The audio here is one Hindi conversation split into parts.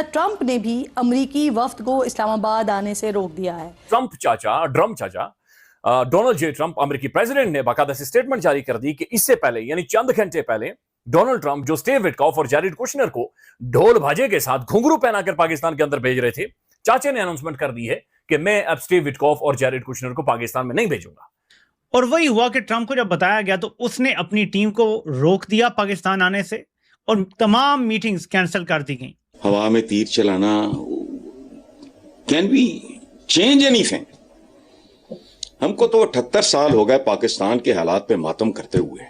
ट्रंप ने भी अमरीकी वफ्द को इस्लामाबाद आने से रोक दिया है। ट्रंप चाचा, ड्रम चाचा डोनाल्ड जे ट्रंप अमेरिकी प्रेसिडेंट ने बाकायदा से स्टेटमेंट जारी कर दी कि इससे पहले यानी चंद घंटे पहले डोनाल्ड ट्रंप जो स्टीव विटकॉफ और जैरेड कुशनर को ढोल भाजे के साथ घुंघरू पहनाकर पाकिस्तान के अंदर भेज रहे थे, चाचे ने अनाउंसमेंट कर दी है कि मैं अब स्टीव विटकॉफ और जैरेड कुशनर को पाकिस्तान में नहीं भेजूंगा। और वही हुआ कि ट्रंप को जब बताया गया तो उसने अपनी टीम को रोक दिया पाकिस्तान आने से और तमाम मीटिंग्स कैंसिल कर दी गई। हवा में तीर चलाना कैन बी चेंज एनीथिंग। हमको तो 78 साल हो गए पाकिस्तान के हालात पे मातम करते हुए,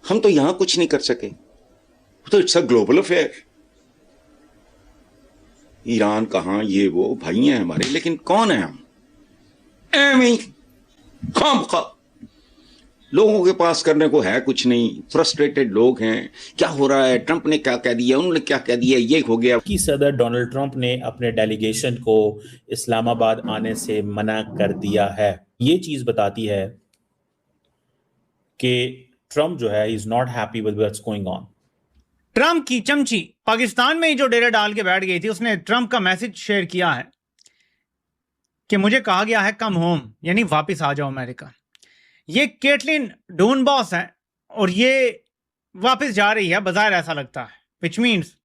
हम तो यहां कुछ नहीं कर सके। तो it's a global affair. Iran कहां, ये वो भाई हैं हमारे, लेकिन कौन है हम? एमी खामखा लोगों के पास करने को है कुछ नहीं। फ्रस्ट्रेटेड लोग हैं, क्या हो रहा है, ट्रंप ने क्या कह दिया, उन्होंने क्या कह दिया, ये हो गया। कि सदर डोनाल्ड ट्रंप ने अपने डेलीगेशन को इस्लामाबाद आने से मना कर दिया है। ये चीज बताती है कि ट्रंप जो है is not happy with what's going on. Trump की चमची पाकिस्तान में ही जो डेरा डाल के बैठ गई थी, उसने ट्रंप का मैसेज शेयर किया है कि मुझे कहा गया है कम होम, यानी वापस आ जाओ अमेरिका। ये केटलिन डूनबॉस है और ये वापस जा रही है, बाज़ाहिर ऐसा लगता है, विच मीन्स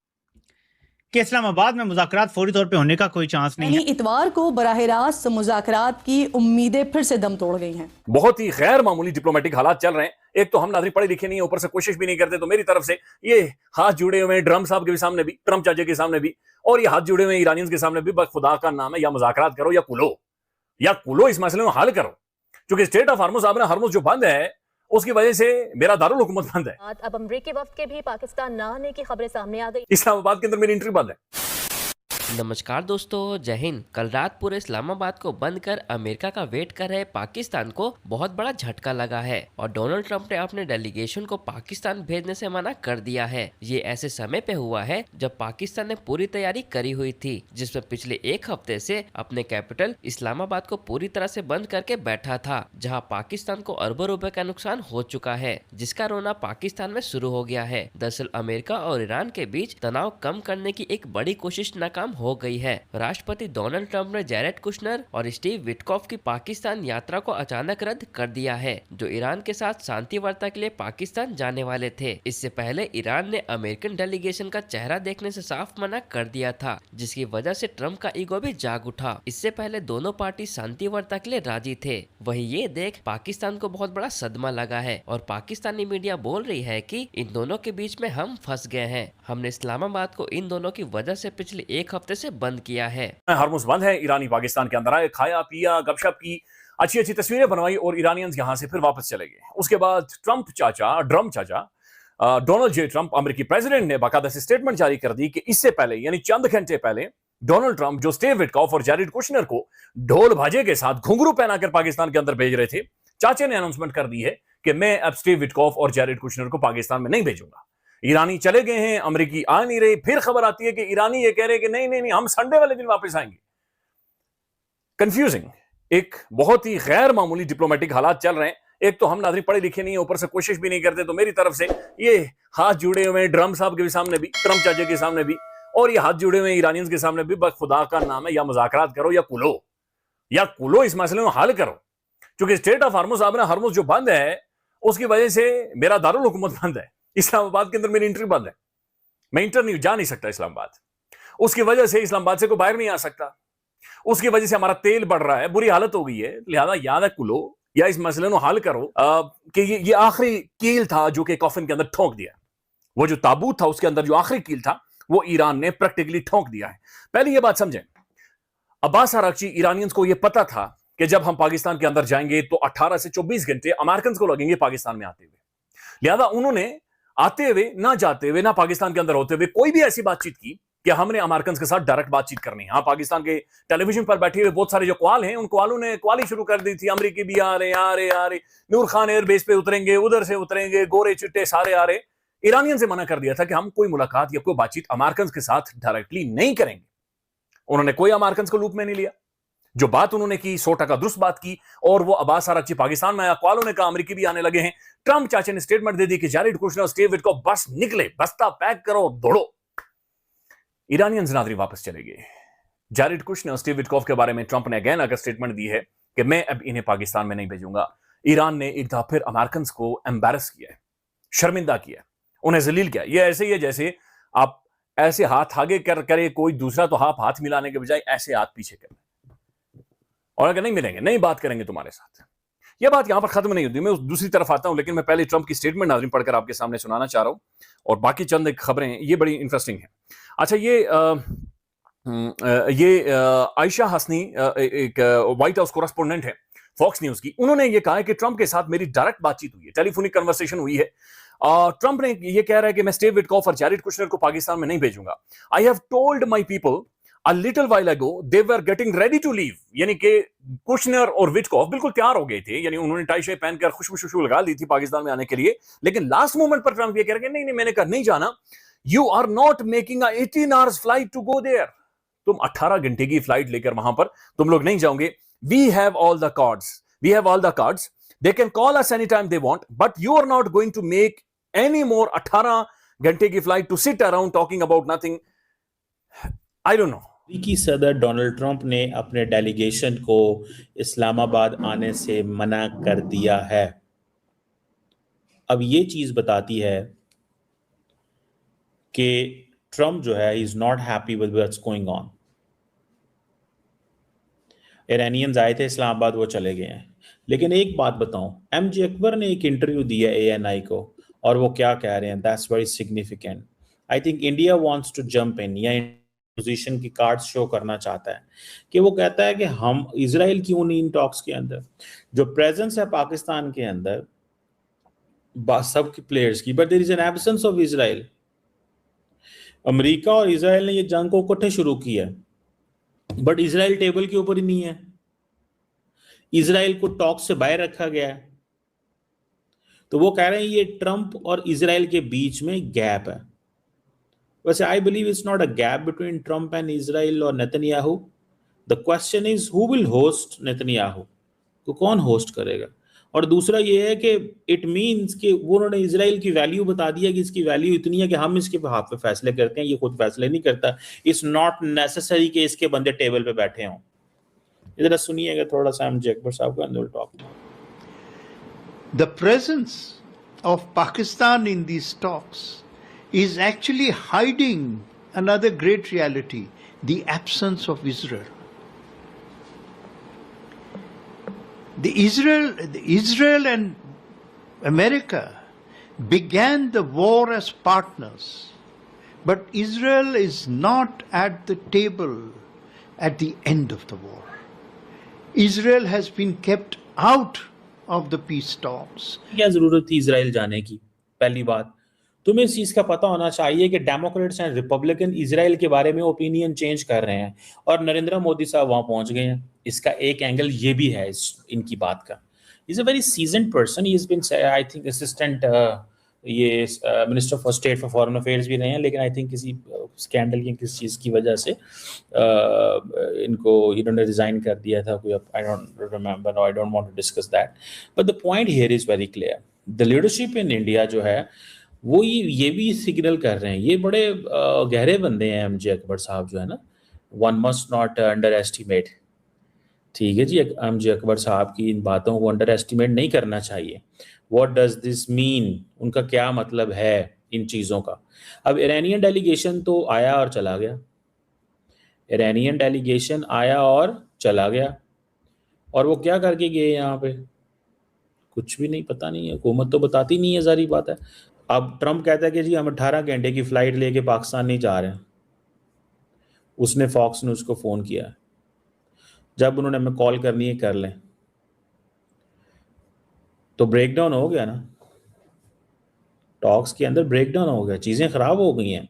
कि इस्लामाबाद में मुज़ाकरात फौरी तौर पे होने का कोई चांस नहीं है। इतवार को बराह रास्त मुज़ाकरात की उम्मीदें फिर से दम तोड़ गई हैं। बहुत ही गैर मामूली डिप्लोमेटिक हालात चल रहे हैं। एक तो हम नाज़रीन पढ़े लिखे नहीं है, ऊपर से कोशिश भी नहीं करते। तो मेरी तरफ से ये हाथ जुड़े हुए ड्रम साहब के भी सामने भी, ट्रंप चाचे के सामने भी, और ये हाथ जुड़े हुए ईरानियंस के सामने भी, बस खुदा का नाम है, या मुज़ाकरात करो या कुलो इस मसले में हल करो। क्योंकि स्टेट ऑफ हार्मुज, आपने हार्मुज जो बंद है उसकी वजह से मेरा दारुल हुकूमत बंद है। अब अमरीकी वफ्द के भी पाकिस्तान न आने की खबरें सामने आ गई। इस्लामाबाद के अंदर मेरी एंट्री बंद है। नमस्कार दोस्तों, जय हिंद। कल रात पूरे इस्लामाबाद को बंद कर अमेरिका का वेट कर रहे पाकिस्तान को बहुत बड़ा झटका लगा है और डोनाल्ड ट्रंप ने अपने डेलीगेशन को पाकिस्तान भेजने से मना कर दिया है। ये ऐसे समय पे हुआ है जब पाकिस्तान ने पूरी तैयारी करी हुई थी, जिसमें पिछले एक हफ्ते से अपने कैपिटल इस्लामाबाद को पूरी तरह से बंद करके बैठा था, जहाँ पाकिस्तान को अरबों रुपए का नुकसान हो चुका है, जिसका रोना पाकिस्तान में शुरू हो गया है। दरअसल अमेरिका और ईरान के बीच तनाव कम करने की एक बड़ी कोशिश नाकाम हो गई है। राष्ट्रपति डोनाल्ड ट्रंप ने जैरेड कुशनर और स्टीव विटकॉफ की पाकिस्तान यात्रा को अचानक रद्द कर दिया है, जो ईरान के साथ शांति वार्ता के लिए पाकिस्तान जाने वाले थे। इससे पहले ईरान ने अमेरिकन डेलीगेशन का चेहरा देखने से साफ मना कर दिया था, जिसकी वजह से ट्रंप का ईगो भी जाग उठा। इससे पहले दोनों पार्टी शांति वार्ता के लिए राजी थे। वही ये देख पाकिस्तान को बहुत बड़ा सदमा लगा है और पाकिस्तानी मीडिया बोल रही है कि इन दोनों के बीच में हम फंस गए हैं। हमने इस्लामाबाद को इन दोनों की वजह से पिछले एक हफ्ते से बंद किया है। हार्मुज बंद है, ईरानी पाकिस्तान के अंदर आए, खाया पिया, गपशप की, अच्छी अच्छी तस्वीरें बनवाई और ईरानियंस यहां से फिर वापस चले गए। उसके बाद ट्रंप चाचा, ड्रम चाचा डोनाल्ड जे ट्रंप अमेरिकी प्रेसिडेंट ने बाकायदा से स्टेटमेंट जारी कर दी कि इससे पहले यानी चंद घंटे पहले डोनाल्ड ट्रंप जो स्टीव विटकॉफ और जैरेड कुशनर को ढोल भाजे के साथ घुंघरू पहनाकर पाकिस्तान के अंदर भेज रहे थे, चाचे ने अनाउंसमेंट कर दी है कि मैं अब स्टीव विटकॉफ और जैरेड कुशनर को पाकिस्तान में नहीं भेजूंगा। ईरानी चले गए हैं, अमेरिकी आ नहीं रहे। फिर खबर आती है कि ईरानी ये कह रहे हैं कि नहीं नहीं नहीं, हम संडे वाले दिन वापस आएंगे। कंफ्यूजिंग, एक बहुत ही गैर मामूली डिप्लोमेटिक हालात चल रहे हैं। एक तो हम नाज़रीन पढ़े लिखे नहीं है, ऊपर से कोशिश भी नहीं करते। तो मेरी तरफ से ये हाथ जुड़े हुए ड्रम साहब के भी सामने भी, ट्रंप चाचे के सामने भी, और ये हाथ जुड़े हुए ईरानियंस के सामने भी, बस खुदा का नाम है, या मुज़ाकरात करो या कुलो इस मसले में हल करो। क्योंकि स्टेट ऑफ हार्मुज, आपने हार्मुज जो बंद है उसकी वजह से मेरा दारुल हुकूमत बंद है। इस्लामाबाद के अंदर मेरी एंट्री बंद है, मैं इंटर नहीं जा नहीं सकता इस्लामाबाद। उसकी वजह से इस्लामाबाद से कोई बाहर नहीं आ सकता। उसकी वजह से हमारा तेल बढ़ रहा है, बुरी हालत हो गई है। लिहाजा याद है कुलो या इस मसले को हल करो कि ये आखिरी कील था जो कि कॉफिन के अंदर ठोंक दिया। वो जो ताबूत था उसके अंदर जो आखिरी कील था वो ईरान ने प्रैक्टिकली ठोंक दिया है। पहले ये बात समझें, अब्बास अरागची ईरानियंस को यह पता था कि जब हम पाकिस्तान के अंदर जाएंगे तो 18 से 24 घंटे अमेरिकन को लगेंगे पाकिस्तान में आते हुए। लिहाजा उन्होंने आते हुए, ना जाते हुए, ना पाकिस्तान के अंदर होते हुए कोई भी ऐसी बातचीत की कि हमने अमेरिकन के साथ डायरेक्ट बातचीत करनी है। हाँ, पाकिस्तान के टेलीविजन पर बैठे हुए बहुत सारे जो कॉल हैं, उन कॉलों ने कॉल शुरू कर दी थी। अमेरिकी भी आ रहे, नूर खान एयरबेस पे उतरेंगे, उधर से उतरेंगे, गोरे चिट्टे सारे आ रहे। ईरानियन से मना कर दिया था कि हम कोई मुलाकात या कोई बातचीत अमेरिकन के साथ डायरेक्टली नहीं करेंगे। उन्होंने कोई अमेरिकन को लूप में नहीं लिया। जो बात उन्होंने की 100% दुरुस्त बात की, और वो अब्बास अरागची पाकिस्तान में आया। कॉलों ने कहा अमेरिकी भी आने लगे हैं। ट्रंप चाचे ने स्टेटमेंट दे दी कि जैरेड कुशनर, स्टीव विटकॉफ बस निकले, बस्ता पैक करो, दौड़ो। ईरानियंस नादरी वापस चले गए। जारेड कुशनर और स्टीव विटकॉफ के बारे में ट्रंप ने अगेन अगर स्टेटमेंट दी है कि मैं अब इन्हें पाकिस्तान में नहीं भेजूंगा। ईरान ने एक दफा फिर अमेरिकन को एम्बेरस किया है, शर्मिंदा किया, उन्हें जलील किया। ये ऐसे ही है जैसे आप ऐसे हाथ आगे करे कोई दूसरा, तो आप हाथ मिलाने के बजाय ऐसे हाथ पीछे करें, और अगर नहीं मिलेंगे नहीं बात करेंगे तुम्हारे साथ। यह बात यहां पर खत्म नहीं होती, मैं उस दूसरी तरफ आता हूं, लेकिन मैं पहले ट्रंप की स्टेटमेंट नाज़रीन पढ़कर आपके सामने सुनाना चाह रहा हूं, और बाकी चंद खबरें ये बड़ी इंटरेस्टिंग है। अच्छा, ये आयशा हसनी एक व्हाइट हाउस कोरेस्पोंडेंट है फॉक्स न्यूज की। उन्होंने ये कहा है कि ट्रंप के साथ मेरी डायरेक्ट बातचीत हुई है, टेलीफोनिक कन्वर्सेशन हुई है। ट्रंप ने ये कह रहा है कि मैं स्टीव विटकॉफ और जैरेड कुशनर को पाकिस्तान में नहीं भेजूंगा। I have told my people a little while ago they were getting ready to leave, यानी कि कुशनर और विटकॉफ बिल्कुल तैयार हो गए थे, यानी उन्होंने टाई शाई पहनकर खुशबू लगा ली थी पाकिस्तान में आने के लिए। लेकिन लास्ट मोमेंट पर ट्रंप ये कह रहे हैं नहीं, मैंने कहा नहीं जाना। You are not making a 18 hours flight to go there, तुम 18 घंटे की फ्लाइट लेकर वहां पर तुम लोग नहीं जाओगे। We have all the cards, they can call us any time they want, but you are not going to make any more 18 घंटे की flight to sit around talking about nothing. I don't know. अमेरिकी सदर डोनाल्ड ट्रंप ने अपने डेलीगेशन को इस्लामाबाद आने से मना कर दिया है। अब ये चीज बताती है कि ट्रंप जो है is not happy with what's going on. Iranians आए थे इस्लामाबाद, वो चले गए हैं। लेकिन एक बात बताऊं, एमजे अकबर ने एक इंटरव्यू दिया ANI को, और वो क्या कह रहे हैं, that's very significant. I think India wants to jump in, या पोजीशन की कार्ड शो करना चाहता है कि वो कहता है कि हम इजराइल क्यों नहीं इन टॉक्स के अंदर। जो प्रेजेंस है पाकिस्तान के अंदर सब के प्लेयर्स की, but there is an absence of Israel. America और इजराइल ने ये जंग को इकट्ठे शुरू किया, बट इजराइल टेबल के ऊपर ही नहीं है। इजराइल को टॉक से बाहर रखा गया है। तो वो कह रहे हैं ये ट्रंप और इजराइल के बीच में गैप है। वैसे I believe it's not a gap between Trump and Israel और Netanyahu. The question is who will host Netanyahu, को कौन होस्ट करेगा। और दूसरा ये है कि इट मीन्स कि वो उन्होंने इजराइल की वैल्यू बता दिया कि इसकी वैल्यू इतनी है कि हम इसके हाथ पे फैसले करते हैं, ये खुद फैसले नहीं करता। इट्स नॉट नेसेसरी कि इसके बंदे टेबल पे बैठे हों। इधर सुनिएगा थोड़ा सा एमजे अकबर साहब का talk. The presence of Pakistan in these talks is actually hiding another great reality, the absence of Israel. The Israel and America began the war as partners, but Israel is not at the table at the end of the war. Israel has been kept out of the peace talks. क्या जरूरत थी इजराइल जाने की? पहली बात, तुम्हें इस चीज का पता होना चाहिए कि डेमोक्रेट्स एंड रिपब्लिकन इजराइल के बारे में ओपिनियन चेंज कर रहे हैं, और नरेंद्र मोदी साहब वहां पहुंच गए हैं। इसका एक एंगल ये भी है इनकी बात का। Is a very seasoned person, he has been I think assistant ये minister for state for foreign affairs भी रहे हैं, लेकिन आई थिंक किसी स्कैंडल या किसी चीज़ की वजह से इनको इन्होंने रिजाइन कर दिया था कोई, I don't remember, I don't want to discuss that, but the point here is very clear. The leadership in India जो है वो ये भी सिग्नल कर रहे हैं, ये बड़े गहरे बंदे हैं एमजे अकबर साहब जो है ना, one must not under estimate. ठीक है जी, एमजे अकबर साहब की इन बातों को अंडर एस्टिमेट नहीं करना चाहिए। व्हाट डज दिस मीन, उनका क्या मतलब है इन चीज़ों का। अब ईरानियन डेलीगेशन तो आया और चला गया, ईरानियन डेलीगेशन आया और चला गया, और वो क्या करके गए यहाँ पे कुछ भी नहीं, पता नहीं है, हुकूमत तो बताती नहीं है, सारी बात है। अब ट्रंप कहता है कि जी हम 18 घंटे की फ्लाइट लेके पाकिस्तान नहीं जा रहे हैं। उसने फॉक्स न्यूज़ को फ़ोन किया, जब उन्होंने हमें कॉल करनी है कर लें, तो ब्रेकडाउन हो गया ना, टॉक्स के अंदर ब्रेकडाउन हो गया, चीज़ें ख़राब हो गई हैं।